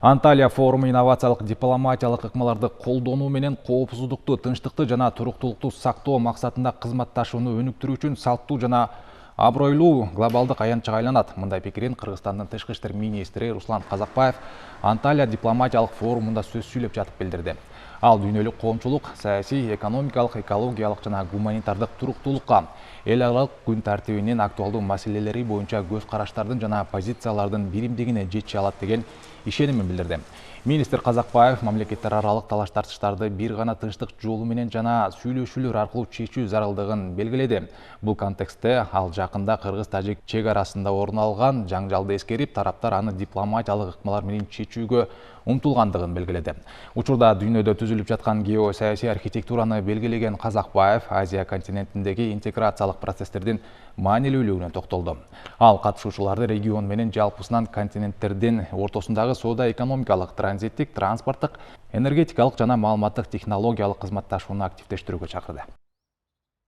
Анталия форуму инновациялық дипломатиялық ыкмаларды колдонуу менен коопсуздукту, тынчтыкты жана туруктуулукту сактоо максатында кызматташууну өнүктүрүү үчүн салттуу жана абройлуу глобалдык аянтчыга айланат. Мындай пикирин Кыргызстандын тышкы иштер министри Руслан Казакбаев Анталия дипломатиялык форумунда сөз сүйлөп жатып билдирди. Ал дүйнөлүк коомчулук саясий, экономикалык, экологиялык жана гуманитардык туруктуулукка, эл аралык күн тартибинин актуалдуу маселелери боюнча көз караштардын жана позициялардын биримдигине жетише алат деген ишенимин билдирди. Министр Казакбаев мамлекеттер аралык талаш тартыштарды бир гана тынчтык жолу менен жана сүйлөшүүлөр аркылуу чечүү зарылдыгын белгиледи. Бул контекстте ал жакында Кыргыз-Тажик чек арасында орун алган жаңжалды эскерип, тараптар аны дипломатиялык ыкмалар менен чечүүгө умтулгандыгын белгиледи. Учурда дүйнөдө түзүлүп жаткан геосаясий архитектураны белгилеген Казакбаев Азия континентиндеги интеграциялык процесстердин маанилүүлүгүнө токтолду. Ал катышуучуларды регион менен жалпысынан континенттердин ортосундагы соода-экономикалык, транзиттик, транспорттук, энергетикалык жана маалыматтык технологиялык кызматташууну активдештирүүгө чакырды.